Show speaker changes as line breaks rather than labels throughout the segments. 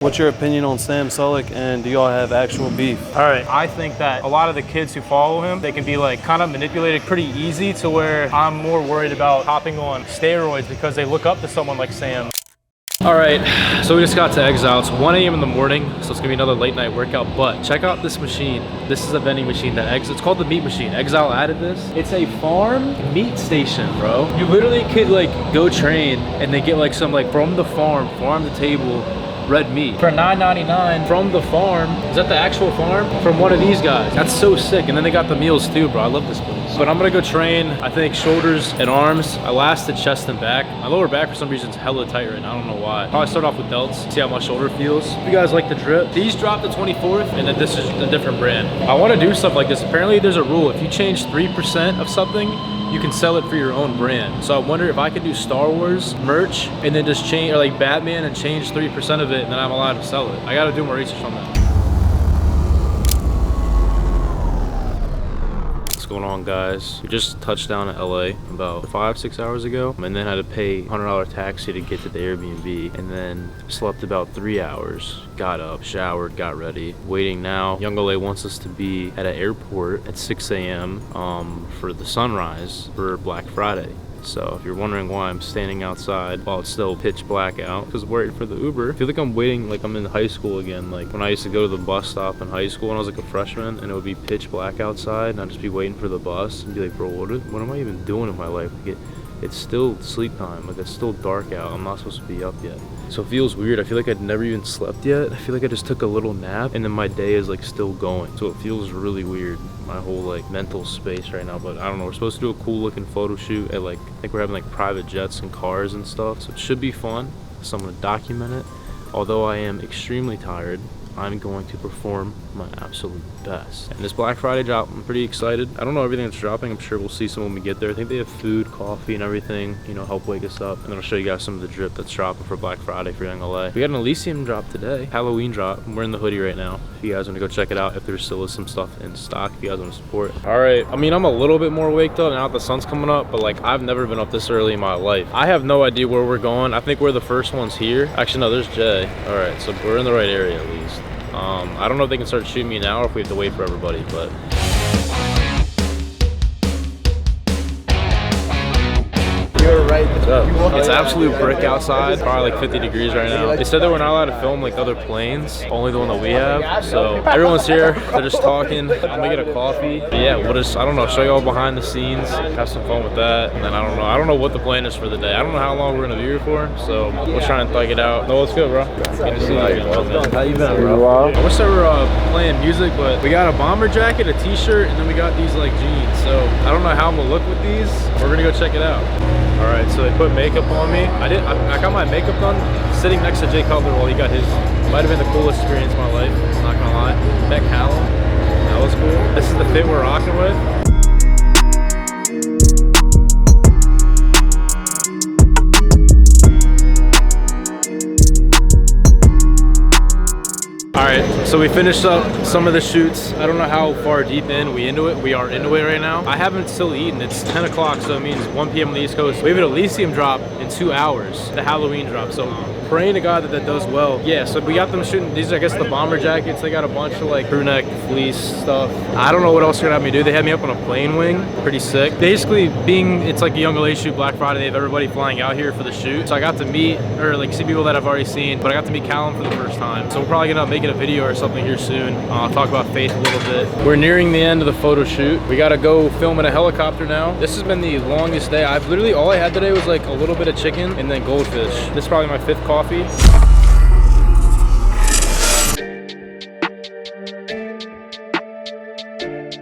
What's your opinion on Sam Sulek, and do y'all have actual beef?
All right, I think that a lot of the kids who follow him, they can be like kind of manipulated pretty easy to where I'm more worried about hopping on steroids because they look up to someone like Sam.
All right, so we just got to Exile. It's 1 a.m. in the morning, so it's gonna be another late night workout, but check out this machine. This is a vending machine that it's called the meat machine. Exile added this. It's a farm meat station, bro. You literally could like go train and they get like some like from the farm to table red meat for $9.99 from the farm. Is that the actual farm? From one of these guys. That's so sick. And then they got the meals too, bro. I love this place. But I'm gonna go train, I think shoulders and arms. I lasted chest and back. My lower back for some reason is hella tight right now. I don't know why. Probably start off with delts, see how my shoulder feels. If you guys like the drip, these drop the 24th, and then this is a different brand. I wanna do stuff like this. Apparently there's a rule. If you change 3% of something, you can sell it for your own brand. So I wonder if I could do Star Wars merch and then just change, or like Batman and change 3% of it, and then I'm allowed to sell it. I gotta do more research on that. What's going on, guys? We just touched down in LA about 5-6 hours ago, and then had to pay $100 taxi to get to the Airbnb, and then slept about 3 hours. Got up, showered, got ready, waiting now. Young LA wants us to be at an airport at 6 a.m. For the sunrise for Black Friday. So if you're wondering why I'm standing outside while it's still pitch black out, because I'm waiting for the Uber. I feel like I'm waiting like I'm in high school again. Like when I used to go to the bus stop in high school when I was like a freshman, and it would be pitch black outside, and I'd just be waiting for the bus and be like, bro, what am I even doing in my life? Like it's still sleep time. Like it's still dark out. I'm not supposed to be up yet. So it feels weird. I feel like I'd never even slept yet. I feel like I just took a little nap and then my day is like still going. So it feels really weird, my whole like mental space right now. But I don't know, we're supposed to do a cool looking photo shoot at like, I think we're having like private jets and cars and stuff. So it should be fun. So I'm gonna document it. Although I am extremely tired, I'm going to perform my absolute best. And this Black Friday drop, I'm pretty excited. I don't know everything that's dropping. I'm sure we'll see some when we get there. I think they have food, coffee, and everything, you know, help wake us up. And then I'll show you guys some of the drip that's dropping for Black Friday for Young LA. We got an Elysium drop today, Halloween drop. I'm wearing the hoodie right now. If you guys want to go check it out, if there still is some stuff in stock, if you guys want to support. All right, I mean, I'm a little bit more waked up now that the sun's coming up, but like I've never been up this early in my life. I have no idea where we're going. I think we're the first ones here. Actually, no, there's Jay. All right, so we're in the right area at least. I don't know if they can start shooting me now or if we have to wait for everybody, but
You're right.
it's absolute brick outside, probably like 50 degrees right now. They said that we're not allowed to film like other planes, only the one that we have. So everyone's here, they're just talking. I'm gonna get a coffee. But yeah, we'll just, I don't know, show you all behind the scenes, have some fun with that. And then I don't know what the plan is for the day. I don't know how long we're gonna be here for, so we'll try and thug it out. No, let's go, bro. Good to see you again.
How you been, bro?
I wish they were playing music, but we got a bomber jacket, a t-shirt, and then we got these like jeans. So I don't know how I'm gonna look with these. We're gonna go check it out. All right, so they put makeup on me. I got my makeup done sitting next to Jay Cutler while he got his. Might have been the coolest experience of my life, I'm not gonna lie. Met Callum, that was cool. This is the fit we're rocking with. All right, so we finished up some of the shoots. I don't know how far deep in we are into it right now. I haven't still eaten. It's 10 o'clock, so it means 1 p.m. on the East Coast. We have an Elysium drop in 2 hours, the Halloween drop. So praying to God that does well. Yeah, so we got them shooting. These are, I guess, the bomber jackets. They got a bunch of like crew neck, fleece stuff. I don't know what else they're gonna have me do. They had me up on a plane wing, pretty sick. Basically, it's like a Young LA shoot, Black Friday. They have everybody flying out here for the shoot. So I got to meet, or like see people that I've already seen, but I got to meet Callum for the first time. So we're probably gonna make it a video or something here soon. I'll talk about Faith a little bit. We're nearing the end of the photo shoot. We gotta go film in a helicopter now. This has been the longest day. I've literally, all I had today was like a little bit of chicken and then goldfish. This is probably my 5th coffee.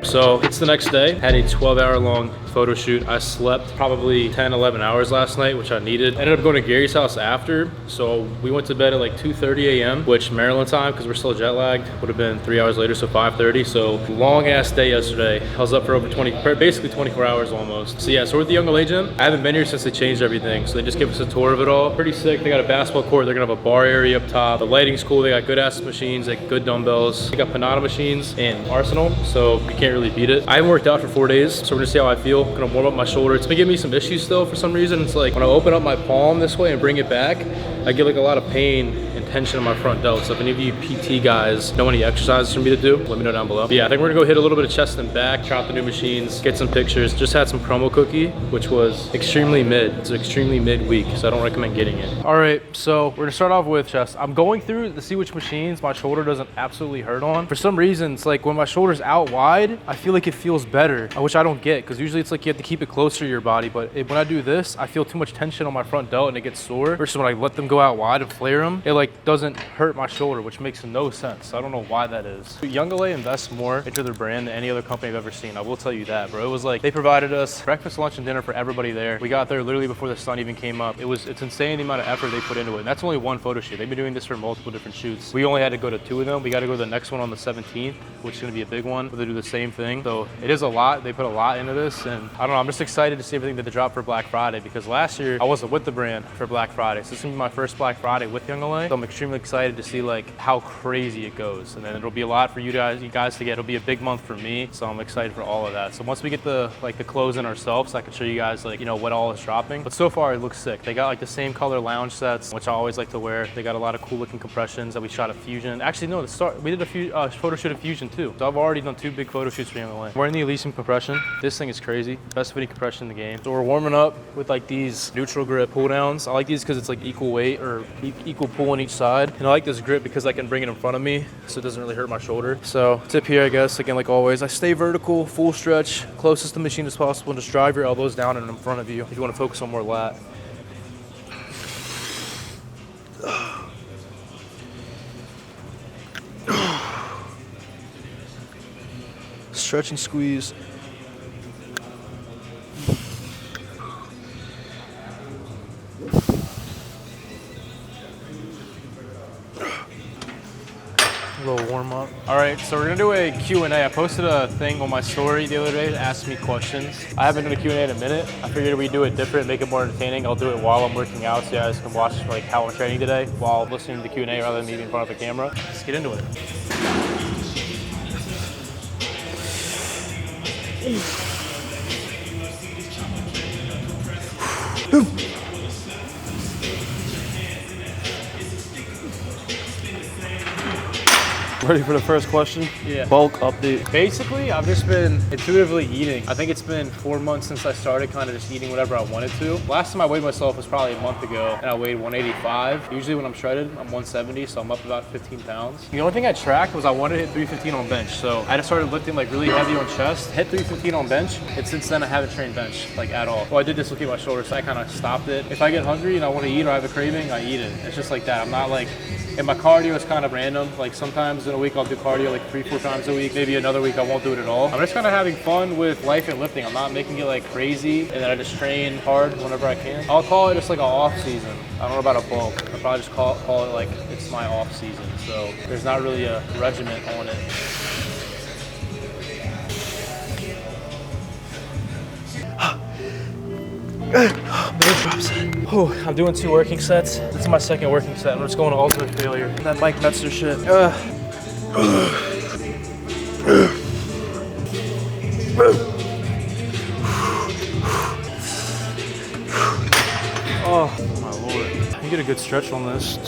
So it's the next day. Had a 12-hour long photo shoot. I slept probably 10-11 hours last night, which I needed. I ended up going to Gary's house after, so we went to bed at like 2:30 a.m., which Maryland time, because we're still jet lagged, would have been 3 hours later, so 5:30. So long ass day yesterday. I was up for over basically 24 hours almost. So yeah, so we're at the Young LA gym. I haven't been here since they changed everything, so they just gave us a tour of it all. Pretty sick. They got a basketball court. They're gonna have a bar area up top. The lighting's cool. They got good ass machines, like good dumbbells. They got Panada machines and Arsenal, so you can't really beat it. I haven't worked out for 4 days, so we're gonna see how I feel. Gonna warm up my shoulder. It's been giving me some issues still for some reason. It's like when I open up my palm this way and bring it back, I get like a lot of pain and tension in my front delt. So if any of you PT guys know any exercises for me to do, let me know down below. But yeah, I think we're gonna go hit a little bit of chest and back, try out the new machines, get some pictures. Just had some promo cookie, which was extremely mid. It's extremely mid-week, so I don't recommend getting it. All right, so we're gonna start off with chest. I'm going through to see which machines my shoulder doesn't absolutely hurt on. For some reason, it's like when my shoulder's out wide, I feel like it feels better, which I don't get, because usually it's like you have to keep it closer to your body, but when I do this, I feel too much tension on my front delt and it gets sore, versus when I let them go out wide and flare them, it like doesn't hurt my shoulder, which makes no sense. I don't know why that is. Young LA invests more into their brand than any other company I've ever seen. I will tell you that, bro. It was like they provided us breakfast, lunch, and dinner for everybody there. We got there literally before the sun even came up. It's insane the amount of effort they put into it. And that's only one photo shoot. They've been doing this for multiple different shoots. We only had to go to 2 of them. We got to go to the next one on the 17th, which is going to be a big one, where they do the same thing. So it is a lot. They put a lot into this, and I don't know. I'm just excited to see everything that they dropped for Black Friday, because last year I wasn't with the brand for Black Friday. So this is going to be my first Black Friday with Young LA. So I'm extremely excited to see like how crazy it goes. And then it'll be a lot for you guys to get. It'll be a big month for me. So I'm excited for all of that. So once we get the clothes in ourselves, I can show you guys like, you know, what all is dropping. But so far it looks sick. They got like the same color lounge sets, which I always like to wear. They got a lot of cool looking compressions that we shot at Fusion. Actually, no, we did a few photo shoot at Fusion too. So I've already done 2 big photo shoots for Young LA. I'm wearing the Elysium compression. This thing is crazy. Best fitting compression in the game. So we're warming up with like these neutral grip pull downs. I like these because it's like equal weight or equal pull on each side. And I like this grip because I can bring it in front of me so it doesn't really hurt my shoulder. So tip here, I guess, again, like always, I stay vertical, full stretch, closest to the machine as possible, and just drive your elbows down and in front of you if you want to focus on more lat. Stretch and squeeze. A little warm up. All right, so we're gonna do a Q&A. I posted a thing on my story the other day to ask me questions. I haven't done a Q&A in a minute. I figured we'd do it different, make it more entertaining. I'll do it while I'm working out so you guys can watch like how I'm training today while listening to the Q&A rather than me in front of the camera. Let's get into it.
Ready for the first question?
Yeah.
Bulk update.
Basically, I've just been intuitively eating. I think it's been 4 months since I started kind of just eating whatever I wanted to. Last time I weighed myself was probably a month ago, and I weighed 185. Usually when I'm shredded, I'm 170, so I'm up about 15 pounds. The only thing I tracked was I wanted to hit 315 on bench, so I just started lifting like really heavy on chest, hit 315 on bench, and since then I haven't trained bench like at all. Well, I did dislocate my shoulder, so I kind of stopped it. If I get hungry and I want to eat or I have a craving, I eat it. It's just like that. I'm not like, and my cardio is kind of random. Like sometimes in a week I'll do cardio like 3-4 times a week. Maybe another week I won't do it at all. I'm just kind of having fun with life and lifting. I'm not making it like crazy, and then I just train hard whenever I can. I'll call it just like an off season. I don't know about a bulk. I'll probably just call it like it's my off season. So there's not really a regiment on it. Oh, I'm doing 2 working sets. This is my second working set. I'm just going to ultimate failure. That Mike Metzger shit. Oh my lord. You get a good stretch on this.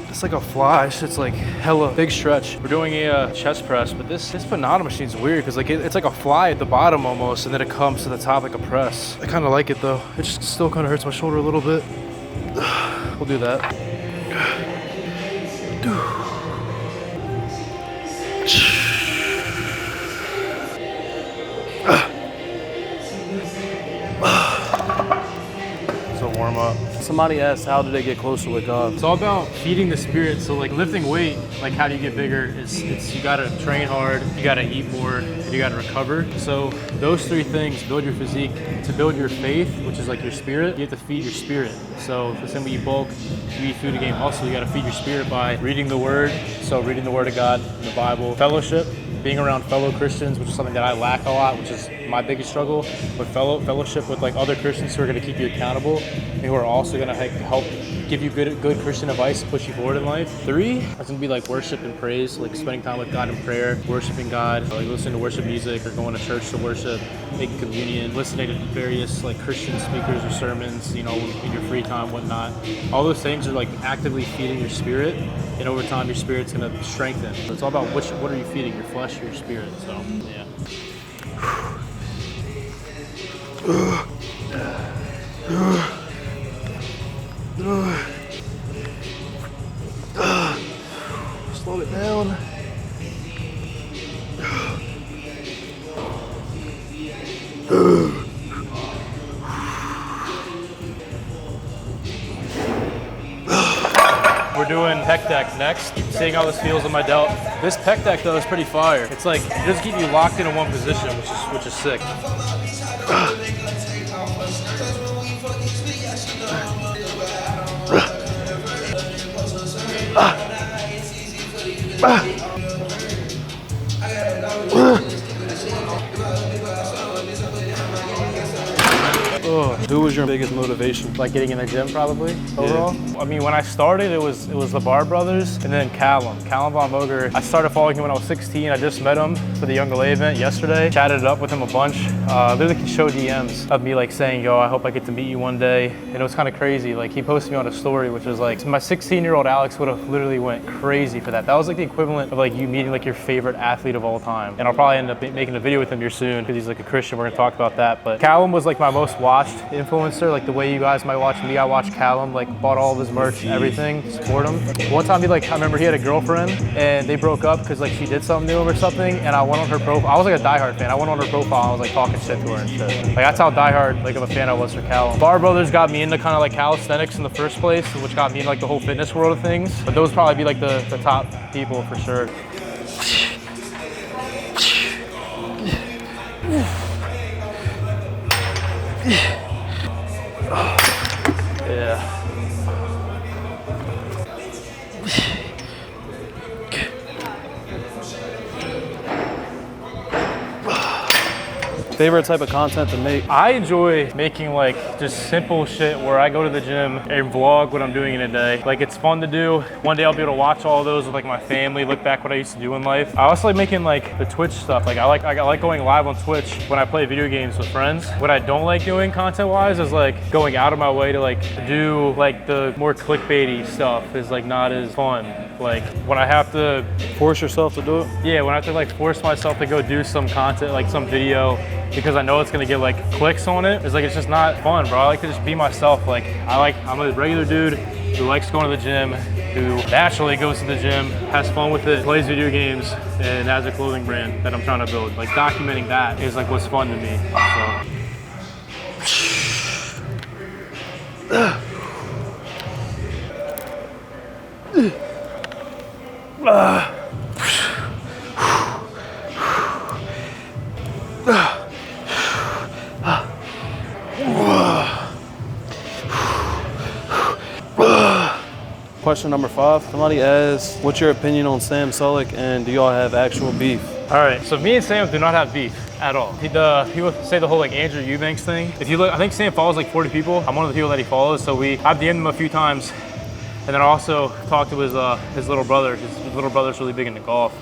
It's like a fly. It's like hella big stretch. We're doing a chest press, but this Panada machine's weird because like it's like a fly at the bottom almost, and then it comes to the top like a press. I kind of like it though. It just still kind of hurts my shoulder a little bit. We'll do that. It's a warm up.
Somebody asked, how did they get closer with God?
It's all about feeding the spirit. So like lifting weight, like how do you get bigger? It's you gotta train hard, you gotta eat more, and you gotta recover. So those 3 things build your physique. To build your faith, which is like your spirit, you have to feed your spirit. So the same way you bulk, you eat food to gain muscle, you gotta feed your spirit by reading the word. So reading the word of God, the Bible, fellowship, being around fellow Christians, which is something that I lack a lot, which is my biggest struggle, but fellowship with like other Christians who are going to keep you accountable and who are also going to help give you good Christian advice to push you forward in life. 3 is going to be like worship and praise, like spending time with God in prayer, worshiping God, like listening to worship music or going to church to worship, making communion, listening to various like Christian speakers or sermons, you know, in your free time, whatnot. All those things are like actively feeding your spirit, and over time your spirit's going to strengthen. So it's all about what are you feeding, your flesh or your spirit. So yeah.
Slow it down.
We're doing pec deck next, seeing how this feels in my delt. This pec deck though is pretty fire. It's like, it doesn't keep you locked in one position, which is sick.
Who was your biggest motivation?
Like getting in the gym probably, overall. Yeah. I mean, when I started, it was the Bar Brothers and then Callum Von Moger. I started following him when I was 16. I just met him for the Young LA event yesterday. Chatted it up with him a bunch. Literally showed DMs of me like saying, yo, I hope I get to meet you one day. And it was kind of crazy. Like he posted me on a story, which was like, my 16-year-old Alex would have literally went crazy for that. That was like the equivalent of like you meeting like your favorite athlete of all time. And I'll probably end up making a video with him here soon because he's like a Christian. We're gonna talk about that. But Callum was like my most watched influencer, like the way you guys might watch me. I watch Callum, like bought all of his merch, everything, support him. One time I remember he had a girlfriend and they broke up because like she did something to him or something, and I went on her profile. I was like a diehard fan. I went on her profile and I was like talking shit to her and shit. Like that's how diehard like of a fan I was for Callum. Bar Brothers got me into kind of like calisthenics in the first place, which got me into like the whole fitness world of things. But those probably be like the top people for sure. Yeah.
Favorite type of content to make?
I enjoy making like just simple shit where I go to the gym and vlog what I'm doing in a day. Like it's fun to do. One day I'll be able to watch all those with like my family, look back what I used to do in life. I also like making like the Twitch stuff. Like I like going live on Twitch when I play video games with friends. What I don't like doing content wise is like going out of my way to like do like the more clickbaity stuff is like not as fun. Like when I have to
force yourself to do it?
Yeah, when I have to like force myself to go do some content, like some video, because I know it's gonna get like clicks on it. It's like, it's just not fun, bro. I like to just be myself. Like I'm a regular dude who likes going to the gym, who naturally goes to the gym, has fun with it, plays video games, and has a clothing brand that I'm trying to build. Like documenting that is like what's fun to me,
Question number 5. Somebody asked, what's your opinion on Sam Sulek and do y'all have actual beef?
All right, so me and Sam do not have beef at all. He would say the whole like Andrew Eubanks thing. If you look, I think Sam follows like 40 people. I'm one of the people that he follows, so I've DM'd him a few times. And then I also talked to his little brother. His little brother's really big into golf.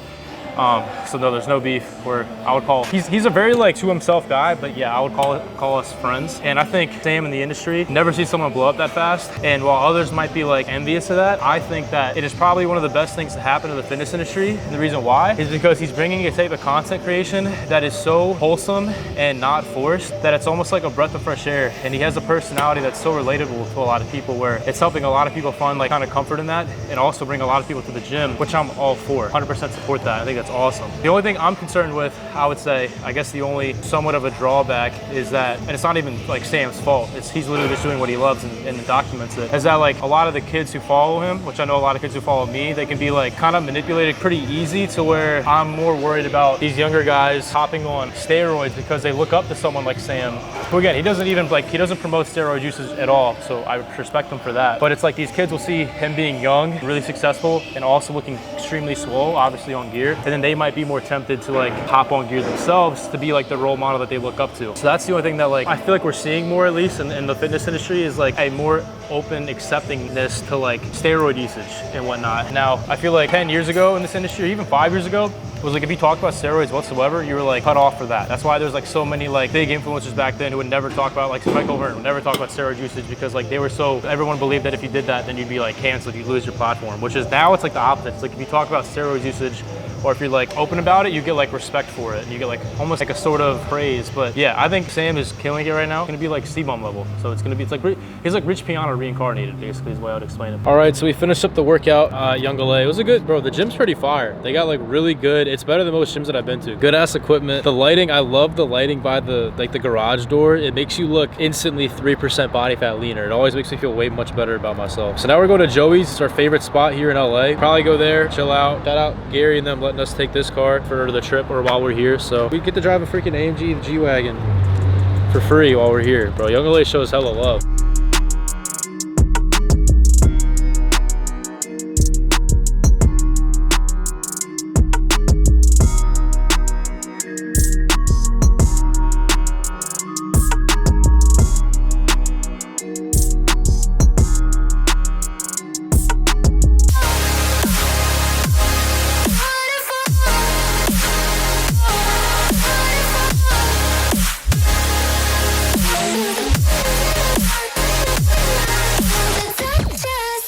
So no, there's no beef where I would call, he's a very like to himself guy, but yeah, I would call us friends. And I think Sam in the industry never sees someone blow up that fast. And while others might be like envious of that, I think that it is probably one of the best things to happen to the fitness industry. And the reason why is because he's bringing a type of content creation that is so wholesome and not forced that it's almost like a breath of fresh air. And he has a personality that's so relatable to a lot of people where it's helping a lot of people find like kind of comfort in that and also bring a lot of people to the gym, which I'm all for. 100% support that. I think that's awesome. The only thing I'm concerned with, I would say, I guess the only somewhat of a drawback is that, and it's not even like Sam's fault, he's literally just doing what he loves and documents it, is that like a lot of the kids who follow him, which I know a lot of kids who follow me, they can be like kind of manipulated pretty easy to where I'm more worried about these younger guys hopping on steroids because they look up to someone like Sam, who again, he doesn't promote steroid usage at all, so I respect him for that. But it's like these kids will see him being young, really successful, and also looking extremely swole, obviously on gear, and then they might be more tempted to like hop on gear themselves to be like the role model that they look up to. So that's the only thing that like I feel like we're seeing more, at least in the fitness industry, is like a more open acceptingness to like steroid usage and whatnot. Now, I feel like 10 years ago in this industry, even 5 years ago, was like if you talked about steroids whatsoever, you were like cut off for that. That's why there's like so many like big influencers back then who would never talk about, like Michael Verne would never talk about steroid usage, because like they were so, everyone believed that if you did that, then you'd be like canceled, you'd lose your platform, which is now it's like the opposite. It's like if you talk about steroid usage, or if you're like open about it, you get like respect for it, and you get like almost like a sort of praise. But yeah, I think Sam is killing it right now. It's gonna be like C-bomb level. So it's gonna be, it's like, he's like Rich Piana reincarnated, basically is the way I would explain it. All right, so we finished up the workout at Young LA. It was a good, bro, the gym's pretty fire. They got like really good, it's better than most gyms that I've been to. Good ass equipment. The lighting, I love the lighting by the garage door. It makes you look instantly 3% body fat leaner. It always makes me feel way much better about myself. So now we're going to Joey's. It's our favorite spot here in LA. Probably go there, chill out. Shout out Gary and them letting us take this car for the trip or while we're here. So we get to drive a freaking AMG G-Wagon for free while we're here. Bro, Young LA shows hella love.